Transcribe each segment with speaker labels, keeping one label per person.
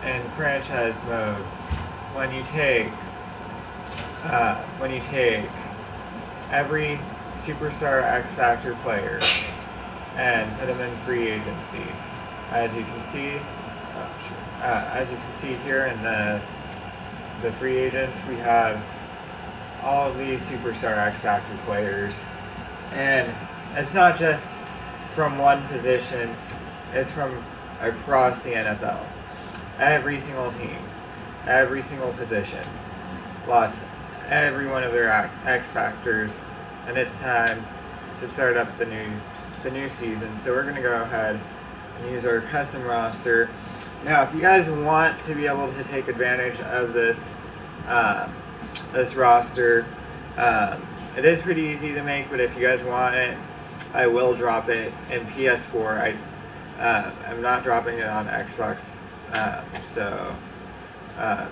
Speaker 1: in franchise mode, when you take every superstar X Factor player and put them in free agency, as you can see, as you can see here in the free agents, we have all of these superstar X Factor players, and it's not just from one position; it's from across the NFL. Every single team, every single position, lost every one of their X Factors, and it's time to start up the new season. So we're gonna go ahead and use our custom roster. Now, if you guys want to be able to take advantage of uh, this roster, it is pretty easy to make. But if you guys want it, I will drop it in PS4. I'm not dropping it on Xbox. So uh,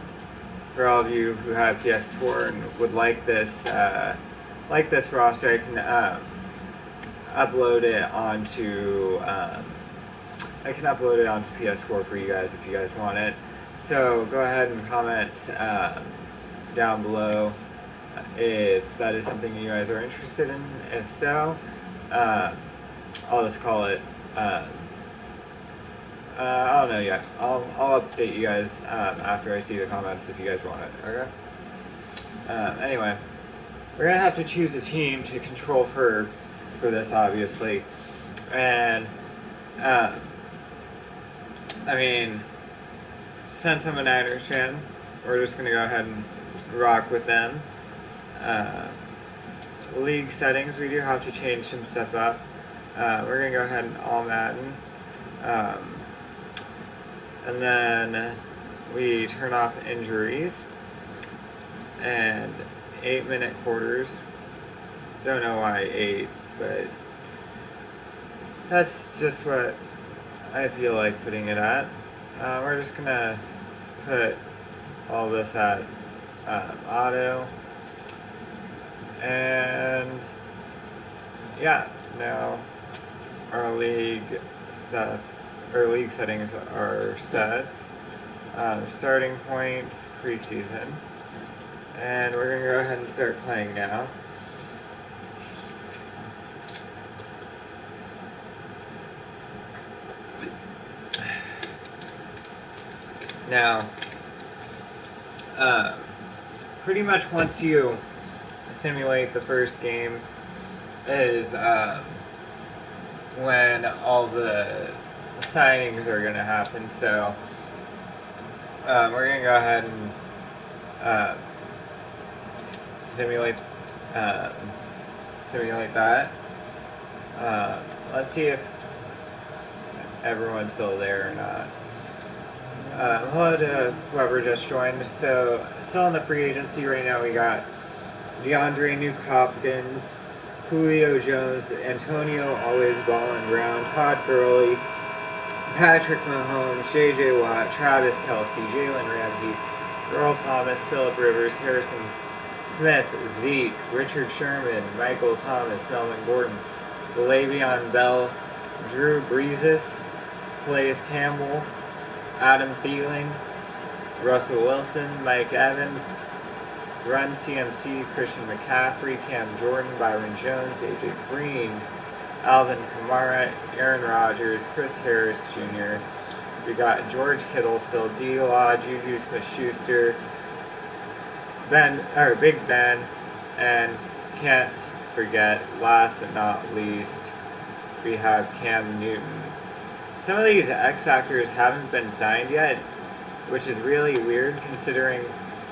Speaker 1: for all of you who have PS4 and would like this roster, I can upload it onto PS4 for you guys if you guys want it. So go ahead and comment down below if that is something you guys are interested in. If so, I'll just call it. I don't know yet. I'll update you guys after I see the comments if you guys want it. Okay. Anyway, we're gonna have to choose a team to control for this, obviously, and I mean, since I'm a Niners fan, we're just gonna go ahead and rock with them. League settings, we do have to change some stuff up. We're gonna go ahead and all Madden. And then we turn off injuries and 8-minute quarters. Don't know why 8, but that's just what I feel like putting it at. We're just gonna put all this at auto, and yeah, now our league settings are set. Starting point, preseason. And we're going to go ahead and start playing now. Now, pretty much once you simulate the first game is when all the signings are going to happen. So we're going to go ahead and simulate that. Let's see if everyone's still there or not. Hello to whoever just joined. So still in the free agency right now, we got DeAndre Hopkins, Julio Jones, Antonio always balling around, Todd Gurley, Patrick Mahomes, J.J. Watt, Travis Kelce, Jalen Ramsey, Earl Thomas, Phillip Rivers, Harrison Smith, Zeke, Richard Sherman, Michael Thomas, Melvin Gordon, Le'Veon Bell, Drew Brees, Calais Campbell, Adam Thielen, Russell Wilson, Mike Evans, Run CMC, Christian McCaffrey, Cam Jordan, Byron Jones, AJ Green, Alvin Kamara, Aaron Rodgers, Chris Harris Jr. We got George Kittle still, D-Law, Juju Smith-Schuster, Big Ben, and can't forget, last but not least, we have Cam Newton. Some of these X Factors haven't been signed yet, which is really weird considering,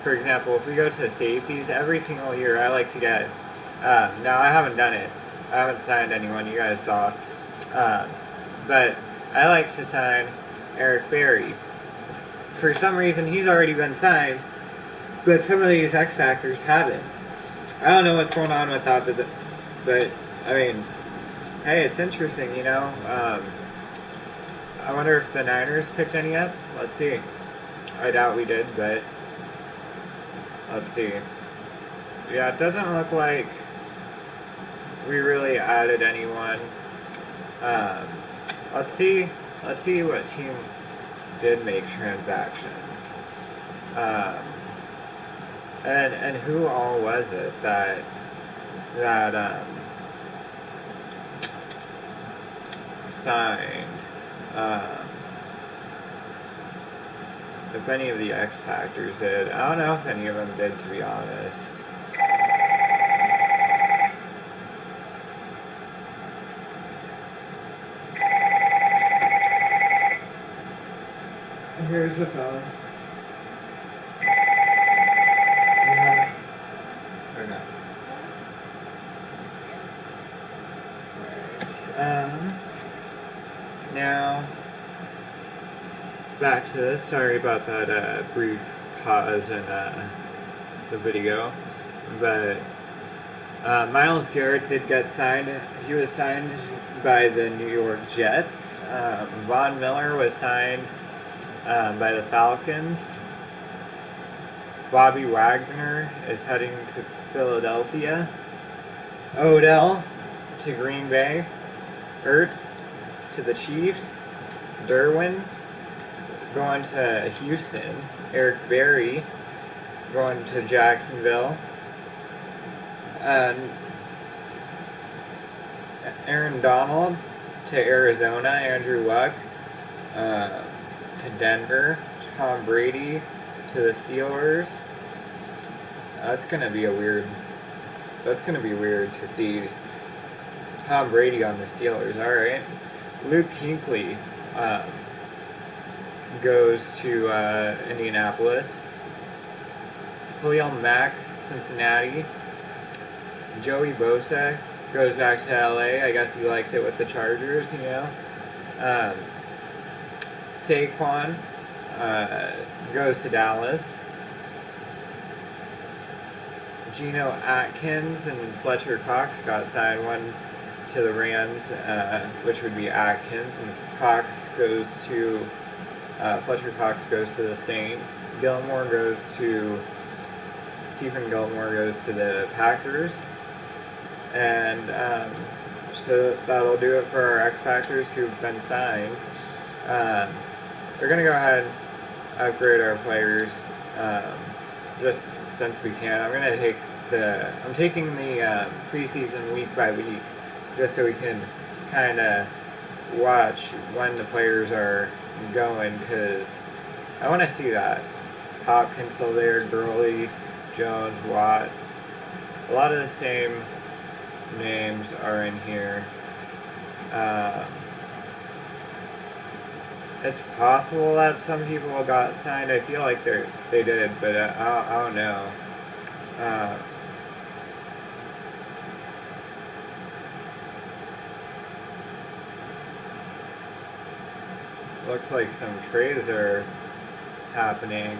Speaker 1: for example, if we go to the safeties, every single year I like to get, now I haven't done it, I haven't signed anyone, you guys saw, but I like to sign Eric Berry. For some reason, he's already been signed, but some of these X Factors haven't. I don't know what's going on with that, but I mean, hey, it's interesting, you know. I wonder if the Niners picked any up. Let's see. I doubt we did, but let's see. Yeah, it doesn't look like we really added anyone. Let's see what team did make transactions. And who all was it that signed? If any of the X Factors did. I don't know if any of them did, to be honest. Here's the phone. Or no. Right. Now, back to this. Sorry about that brief pause in the video. But Myles Garrett did get signed. He was signed by the New York Jets. Von Miller was signed by the Falcons. Bobby Wagner is heading to Philadelphia. Odell to Green Bay. Ertz to the Chiefs. Derwin going to Houston. Eric Berry going to Jacksonville. Aaron Donald to Arizona. Andrew Luck to Denver. Tom Brady to the Steelers. That's gonna be weird to see Tom Brady on the Steelers. All right. Luke Kuechly goes to Indianapolis. Khalil Mack, Cincinnati. Joey Bosa goes back to LA. I guess he liked it with the Chargers, you know. Saquon goes to Dallas. Geno Atkins and Fletcher Cox got signed. One to the Rams, which would be Atkins, and Fletcher Cox goes to the Saints. Stephen Gilmore goes to the Packers. And so that'll do it for our X Factors who've been signed. We're going to go ahead and upgrade our players just since we can. I'm taking the preseason week by week just so we can kind of watch when the players are going, because I want to see that. Hopkins still there, Gurley, Jones, Watt. A lot of the same names are in here. It's possible that some people got signed. I feel like they did, but I don't know. Looks like some trades are happening.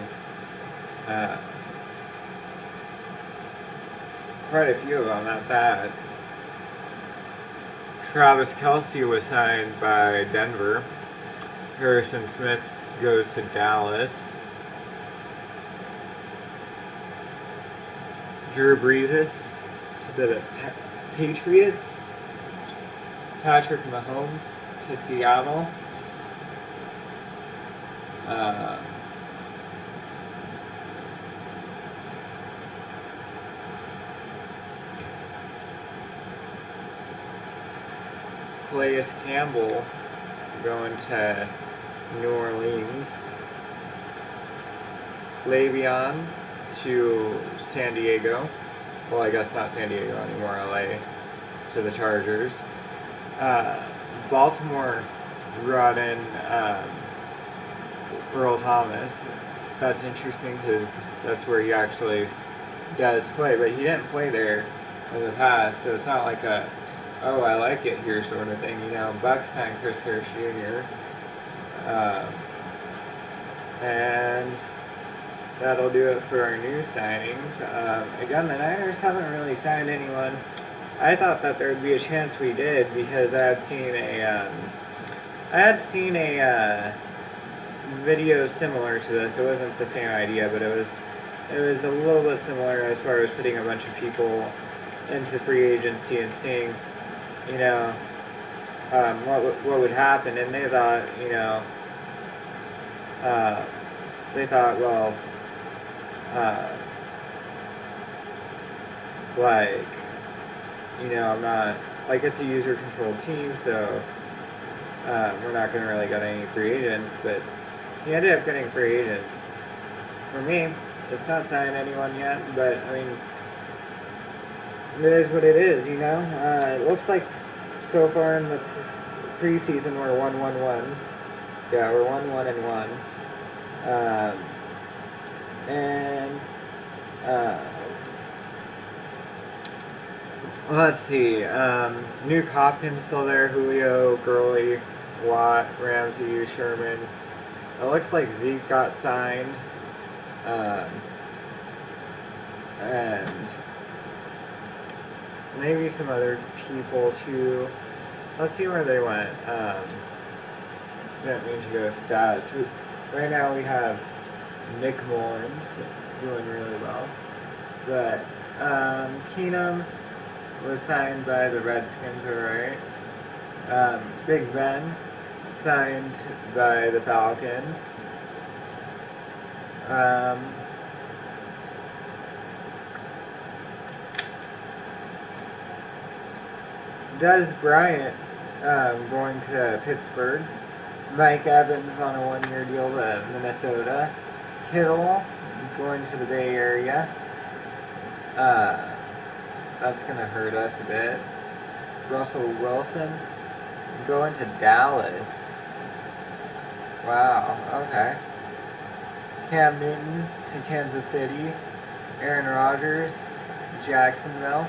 Speaker 1: Quite a few of them, not bad. Travis Kelce was signed by Denver. Harrison Smith goes to Dallas. Drew Brees to the Patriots. Patrick Mahomes to Seattle. Calais Campbell going to New Orleans. Le'Veon to San Diego. Well, I guess not San Diego anymore, LA, to the Chargers. Baltimore brought in Earl Thomas. That's interesting because that's where he actually does play, but he didn't play there in the past, so it's not like a, oh, I like it here sort of thing, you know. Bucks signed Chris Harris Jr. And that'll do it for our new signings. Again, the Niners haven't really signed anyone. I thought that there would be a chance we did, because I had seen a video similar to this. It wasn't the same idea, but it was a little bit similar as far as putting a bunch of people into free agency and seeing, you know, what would happen. And they thought, you know, they thought, well, uh, like, I'm not, like, it's a user-controlled team, so we're not going to really get any free agents, but he ended up getting free agents. For me, it's not signed anyone yet, but, I mean, it is what it is, It looks like so far in the preseason we're 1-1-1. Yeah, we're 1-1-1. And uh, let's see. Nuke Hopkins still there. Julio, Gurley, Watt, Ramsey, Sherman. It looks like Zeke got signed. And maybe some other people too. Let's see where they went. Didn't mean to go stats. Right now we have Nick Mullins doing really well. But Keenum was signed by the Redskins, alright. Big Ben signed by the Falcons. Des Bryant going to Pittsburgh. Mike Evans on a one-year deal to Minnesota. Kittle going to the Bay Area. That's going to hurt us a bit. Russell Wilson going to Dallas. Wow, okay. Cam Newton to Kansas City. Aaron Rodgers, Jacksonville.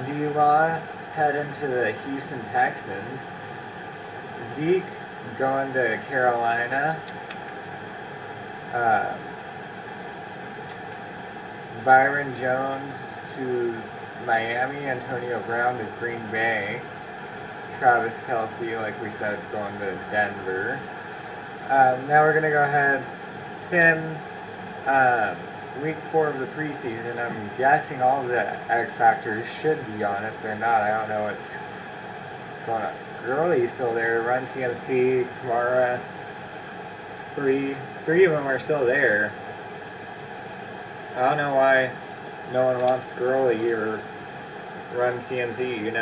Speaker 1: D-Law heading to the Houston Texans. Zeke going to Carolina. Byron Jones to Miami. Antonio Brown to Green Bay. Travis Kelce, like we said, going to Denver. Now we're going to go ahead, sim week 4 of the preseason. I'm guessing all of the X Factors should be on. If they're not, I don't know what's going on. Gurley's still there. Run CMC, Kamara. Three of them are still there. I don't know why no one wants Gurley or Run CMC,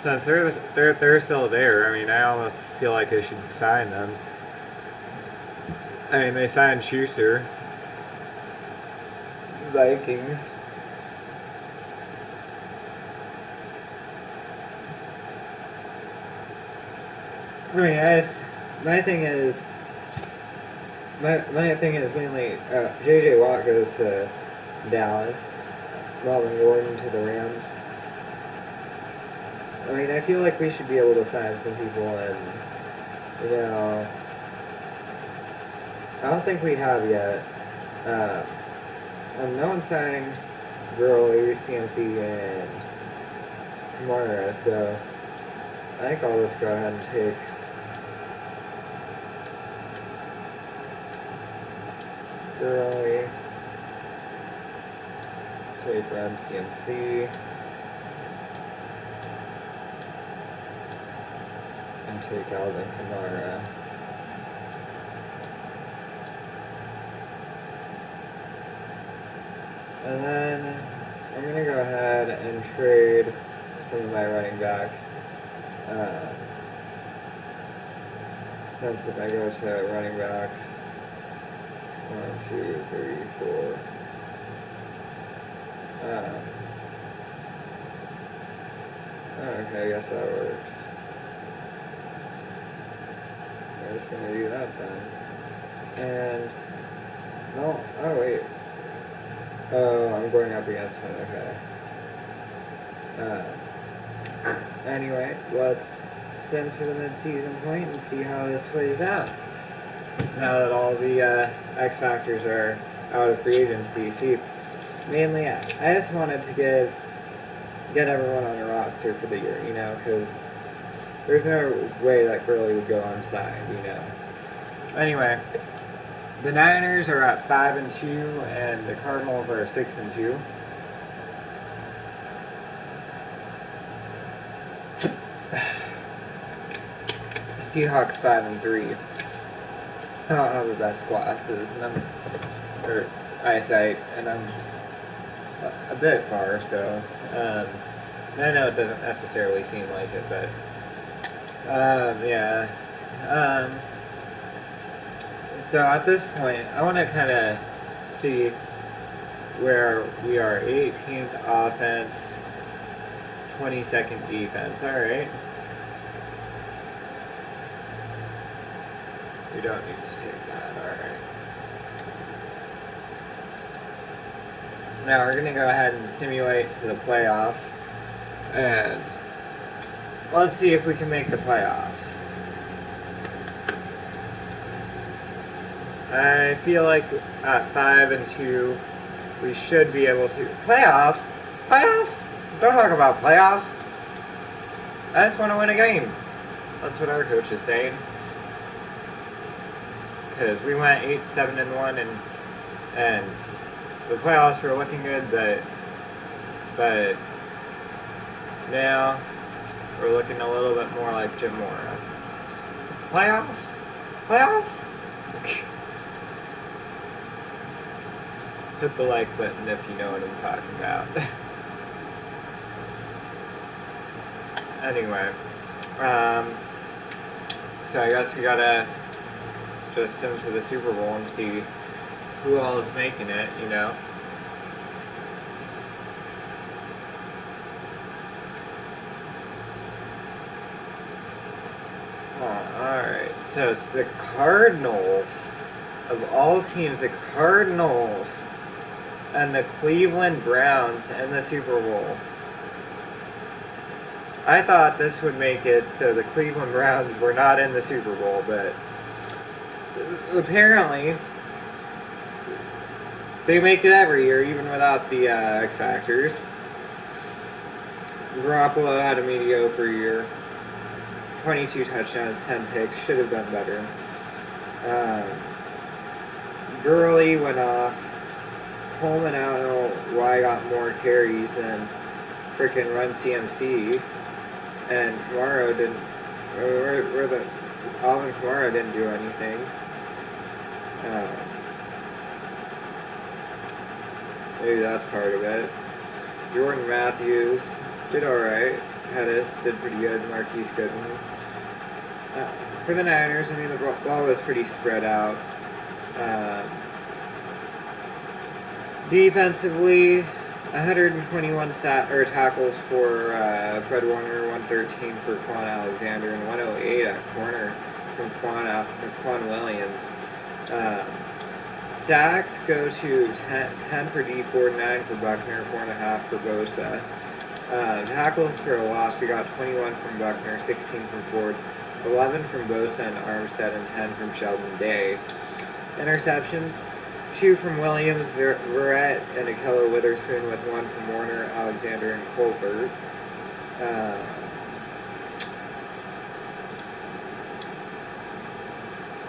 Speaker 1: since they're still there, I mean, I almost feel like I should sign them. I mean, they signed Schuster. Vikings. I mean, my thing is mainly J.J. Watt goes to Dallas, Melvin Gordon to the Rams. I mean, I feel like we should be able to sign some people, and I don't think we have yet. No one's signing Gurley, CMC, and Kamara, so I think I'll just go ahead and take Gurley, take Run CMC, and take Alvin Kamara. And then I'm going to go ahead and trade some of my running backs. Since if I go to running backs, 1, 2, 3, 4. Okay, I guess that works. I'm just going to do that then. And, no, oh wait. Oh, I'm going up against him, okay. Anyway, let's sim to the mid-season point and see how this plays out. Now that all the X Factors are out of free agency. See, mainly I just wanted to get everyone on the roster for the year, because there's no way that Gurley would go unsigned, Anyway, The Niners are at 5-2, and the Cardinals are 6-2. Seahawks 5-3. I don't have the best glasses, or eyesight, and I'm a bit far, so I know it doesn't necessarily seem like it, but yeah. So at this point, I want to kind of see where we are. 18th offense, 22nd defense. All right. We don't need to take that. All right. Now we're going to go ahead and simulate to the playoffs. And let's see if we can make the playoffs. I feel like at 5-2, we should be able to. Playoffs? Playoffs? Don't talk about playoffs. I just want to win a game. That's what our coach is saying. Because we went 8-7-1, and the playoffs were looking good, but now we're looking a little bit more like Jim Mora. Playoffs? Playoffs? Hit the like button if you know what I'm talking about. Anyway, so I guess we gotta just into the Super Bowl and see who all is making it, you know. Alright, so it's the Cardinals. Of all teams, the Cardinals and the Cleveland Browns to end the Super Bowl. I thought this would make it so the Cleveland Browns were not in the Super Bowl, but apparently they make it every year, even without the X Factors. Garoppolo had a mediocre year. 22 touchdowns, 10 picks. Should have done better. Gurley went off. Coleman, I don't know why I got more carries than freaking Run CMC. And Kamara didn't. Alvin Kamara didn't do anything. Maybe that's part of it. Jordan Matthews did alright. Pettis did pretty good. Marquise Goodwin. For the Niners, I mean, the ball was pretty spread out. Defensively, 121 tackles for Fred Warner, 113 for Quan Alexander, and 108 at corner from Quan Williams. Sacks go to 10 for D Ford, 9 for Buckner, 4.5 for Bosa. Tackles for a loss, we got 21 from Buckner, 16 from Ford, 11 from Bosa and Armstead, and 10 from Sheldon Day. Interceptions, 2 from Williams, Verrett, and Akello Witherspoon, with 1 from Warner, Alexander, and Colbert.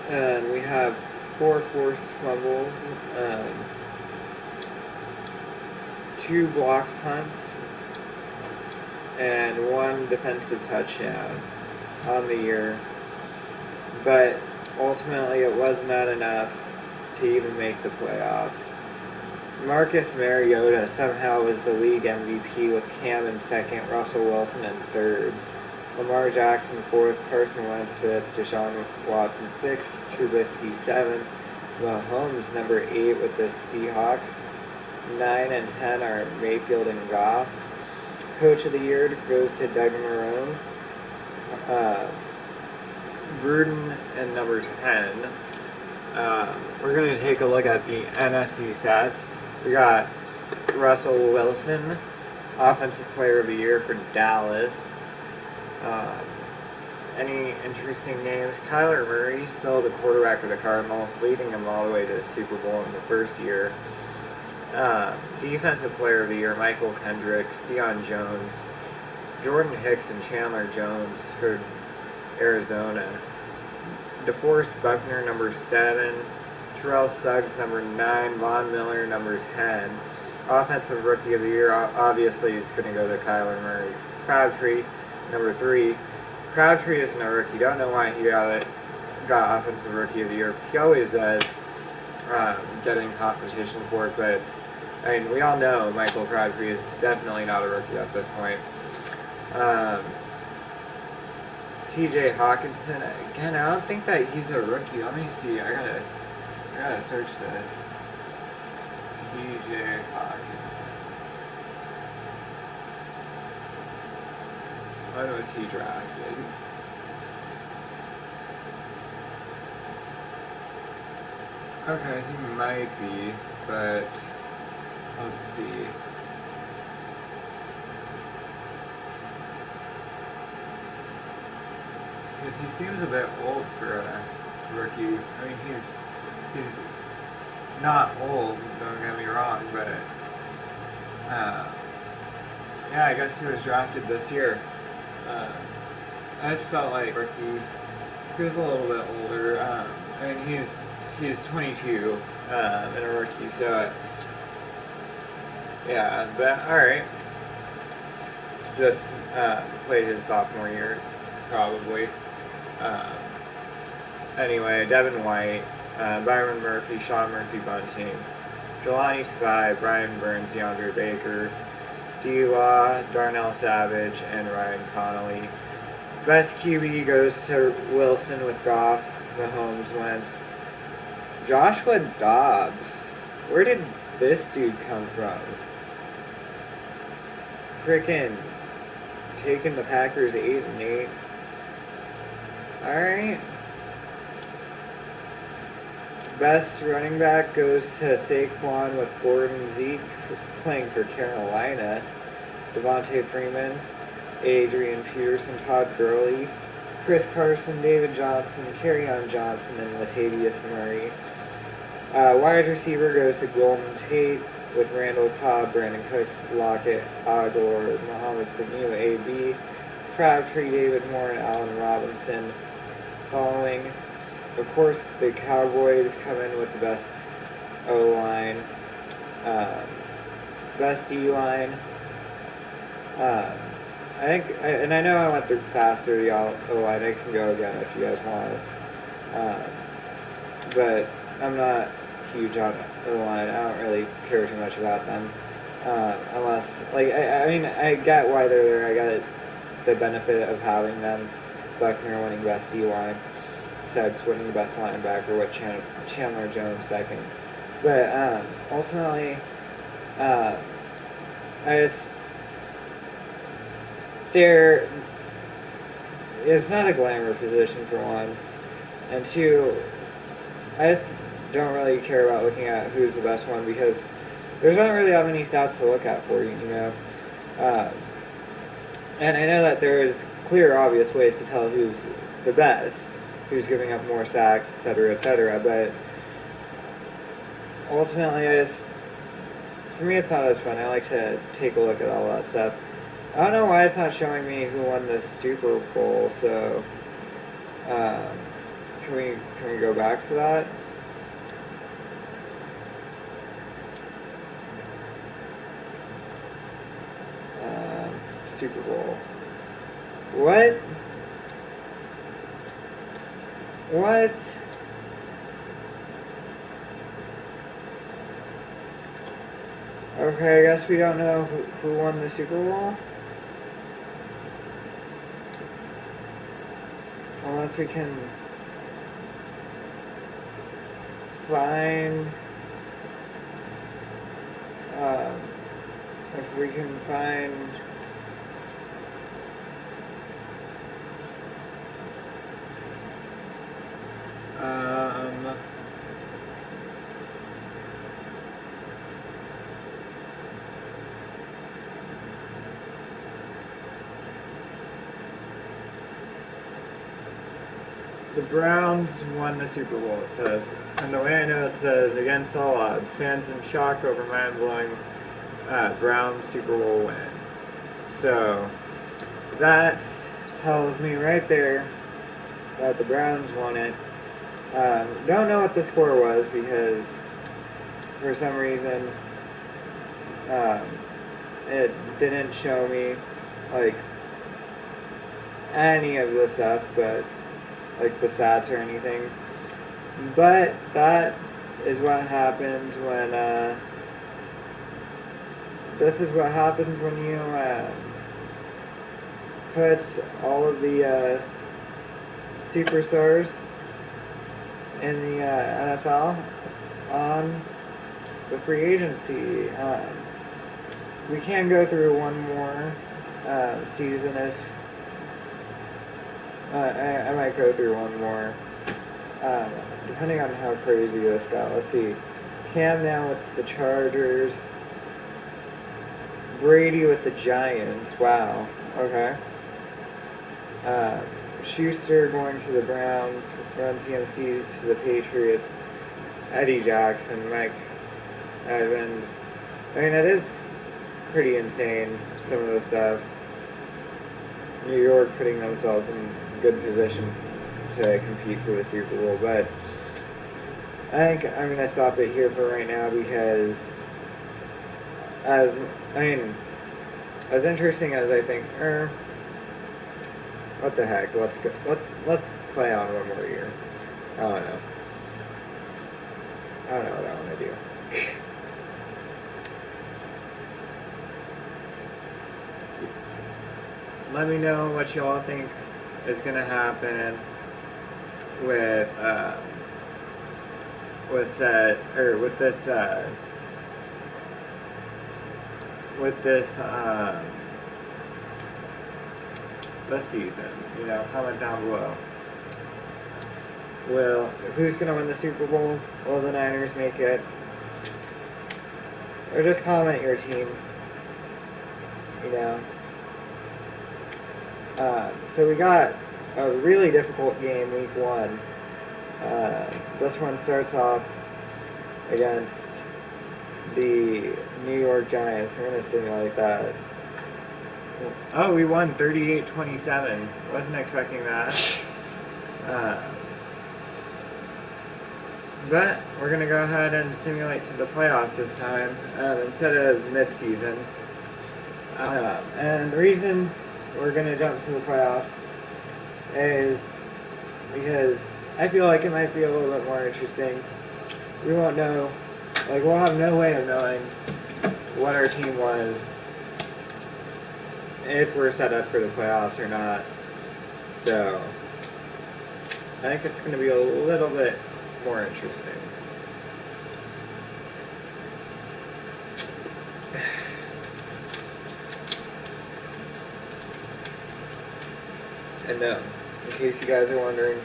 Speaker 1: And we have 4 forced fumbles, 2 blocked punts, and 1 defensive touchdown on the year. But ultimately, it was not enough to even make the playoffs. Marcus Mariota somehow was the league MVP, with Cam in second, Russell Wilson in third, Lamar Jackson fourth, Carson Wentz fifth, Deshaun Watson sixth, Trubisky seventh, Mahomes number 8 with the Seahawks. 9 and 10 are Mayfield and Goff. Coach of the year goes to Doug Marrone. Gruden and number 10. We're going to take a look at the NFC stats. We got Russell Wilson, Offensive Player of the Year for Dallas. Any interesting names? Kyler Murray, still the quarterback of the Cardinals, leading them all the way to the Super Bowl in the first year. Defensive Player of the Year, Michael Kendricks, Deion Jones, Jordan Hicks, and Chandler Jones for Arizona. DeForest Buckner, number 7, Terrell Suggs, number 9. Von Miller, number 10. Offensive Rookie of the Year, obviously, is going to go to Kyler Murray. Crabtree, number 3. Crabtree isn't a rookie. Don't know why he got Offensive Rookie of the Year. He always does, getting competition for it, but I mean, we all know Michael Crabtree is definitely not a rookie at this point. TJ Hawkinson, again, I don't think that he's a rookie. Let me see. I gotta search this. TJ Hawkinson. When was he drafted? Okay, he might be, but let's see. Because he seems a bit old for a rookie. I mean, he's not old, don't get me wrong, but yeah, I guess he was drafted this year. I just felt like rookie. He was a little bit older. I mean, he's 22 and a rookie, so yeah. But all right, just played his sophomore year, probably. Um, anyway, Devin White, Byron Murphy, Sean Murphy Bunting, Jelani Tavai, Brian Burns, DeAndre Baker, D-Law, Darnell Savage, and Ryan Connolly. Best QB goes to Wilson with Goff, Mahomes, Wentz. Joshua Dobbs. Where did this dude come from? Frickin' taking the Packers 8-8. Alright. Best running back goes to Saquon with Gordon, Zeke playing for Carolina, Devontae Freeman, Adrian Peterson, Todd Gurley, Chris Carson, David Johnson, Kerryon Johnson, and Latavius Murray. Wide receiver goes to Golden Tate with Randall Cobb, Brandon Cooks, Lockett, Agor, Mohamed Sanu, AB, Crabtree, David Moore, and Allen Robinson. Following, of course, the Cowboys come in with the best O-line, best D-line. I think, and I know I went through faster the O-line. I can go again if you guys want. But I'm not huge on O-line. I don't really care too much about them. Unless, like, I mean, I get why they're there. I got the benefit of having them. Buckner winning best D-line. Suggs winning best linebacker with Chandler Jones second. But ultimately, I just... it's not a glamour position for one, and two, I just don't really care about looking at who's the best one because there's not really that many stats to look at for you, you know. And I know that there is clear, obvious ways to tell who's the best, who's giving up more sacks, etc., but ultimately, for me, it's not as fun. I like to take a look at all that stuff. I don't know why it's not showing me who won the Super Bowl, so can we go back to that? Super Bowl. What? What? Okay, I guess we don't know who won the Super Bowl. Unless we can find, if we can find, the Browns won the Super Bowl, it says. And the way I know it says, against all odds, fans in shock over mind-blowing Browns Super Bowl win. So, that tells me right there that the Browns won it. Don't know what the score was because for some reason um, it didn't show me like any of the stuff, but like the stats or anything. But that is what happens when this is what happens when you put all of the superstars in the NFL on the free agency. We can go through one more season if I might go through one more, um, depending on how crazy this got. Let's see. Cam now with the Chargers. Brady with the Giants. Wow. Okay. Uh, Schuster going to the Browns. Run CMC to the Patriots. Eddie Jackson. Mike Evans. I mean, it is pretty insane, some of the stuff. New York putting themselves in good position to compete for the Super Bowl, but I think I'm going to stop it here for right now because as interesting as I think, what the heck? Let's play on one more year. I don't know. I don't know what I want to do. Let me know what y'all think is gonna happen with this season. You know, comment down below. Who's gonna win the Super Bowl? Will the Niners make it? Or just comment your team. You know. So we got a really difficult game week 1. This one starts off against the New York Giants. We're going to simulate that. Oh, we won 38-27. Wasn't expecting that. But we're going to go ahead and simulate to the playoffs this time instead of mid-season. And the reason we're going to jump to the playoffs is because I feel like it might be a little bit more interesting. We won't know, like we'll have no way of knowing what our team was if we're set up for the playoffs or not. So I think it's going to be a little bit more interesting. And in case you guys are wondering,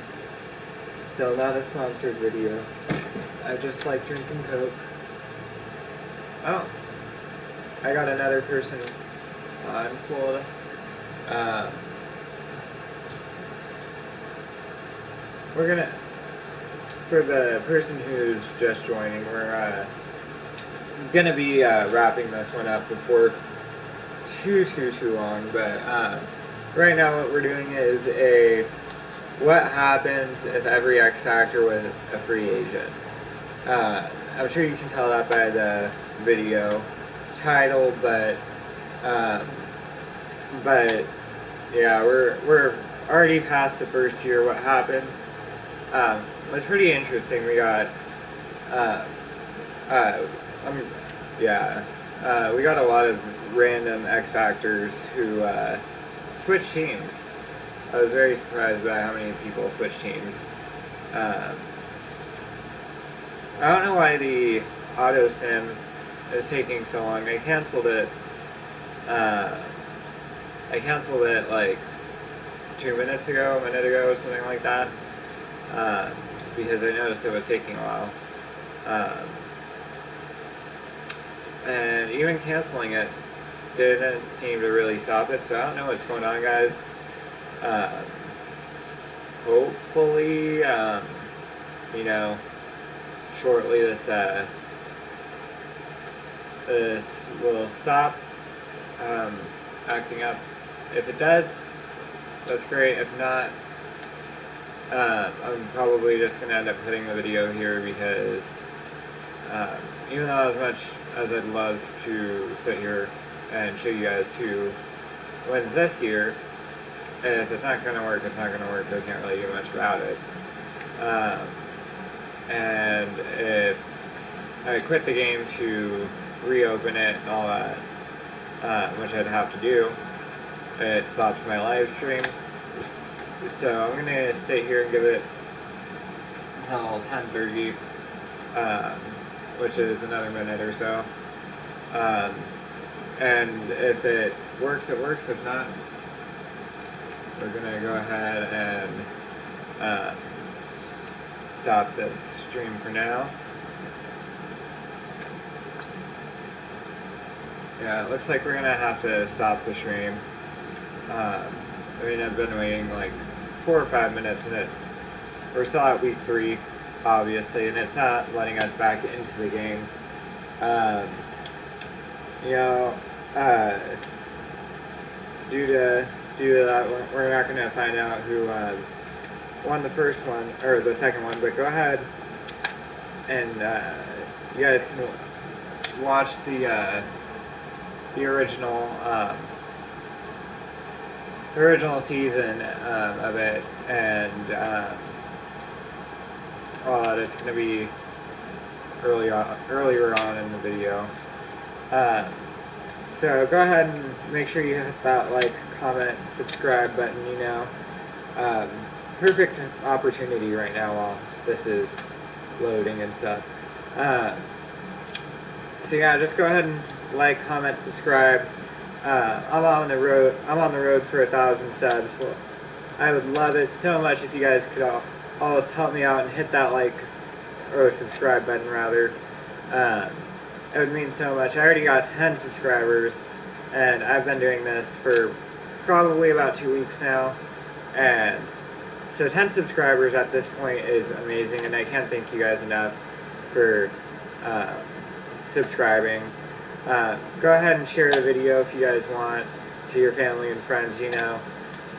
Speaker 1: still not a sponsored video. I just like drinking Coke. Oh, I got another person on hold. We're gonna, for the person who's just joining, we're gonna be wrapping this one up before too long. But right now, what we're doing is what happens if every X Factor was a free agent. I'm sure you can tell that by the video title, but yeah, we're already past the first year. What happened was pretty interesting. We got we got a lot of random X Factors who switched teams. I was very surprised by how many people switched teams. I don't know why the auto sim is taking so long. I canceled it like 2 minutes ago, a minute ago, something like that, because I noticed it was taking a while. And even canceling it didn't seem to really stop it, so I don't know what's going on, guys. Hopefully, you know, shortly this will stop acting up. If it does, that's great. If not, I'm probably just going to end up putting the video here because even though as much as I'd love to sit here and show you guys who wins this year, if it's not going to work, it's not going to work. I can't really do much about it. And if I quit the game to reopen it and all that, which I'd have to do, it stopped my live stream. So I'm going to stay here and give it until 10:30, which is another minute or so. And if it works, it works. If not, we're going to go ahead and stop this stream for now. Yeah, it looks like we're going to have to stop the stream. I mean, I've been waiting like 4 or 5 minutes, and we're still at week 3, obviously, and it's not letting us back into the game. You know, due to that, we're not going to find out who won the first one or the second one. But go ahead and you guys can watch the original season of it, and it's going to be earlier on in the video. So go ahead and make sure you hit that like, comment, subscribe button. You know, perfect opportunity right now while this is loading and stuff. So yeah, just go ahead and like, comment, subscribe. I'm on the road for 1,000 subs. Well, I would love it so much if you guys could all help me out and hit that like or subscribe button rather. It would mean so much. I already got 10 subscribers, and I've been doing this for probably about 2 weeks now. And so 10 subscribers at this point is amazing, and I can't thank you guys enough for subscribing. Go ahead and share the video if you guys want to your family and friends, you know.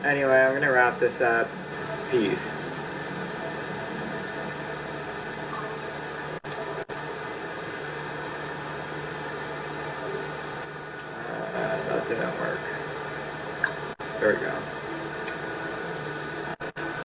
Speaker 1: Anyway, I'm going to wrap this up. Peace. That didn't work. There we go.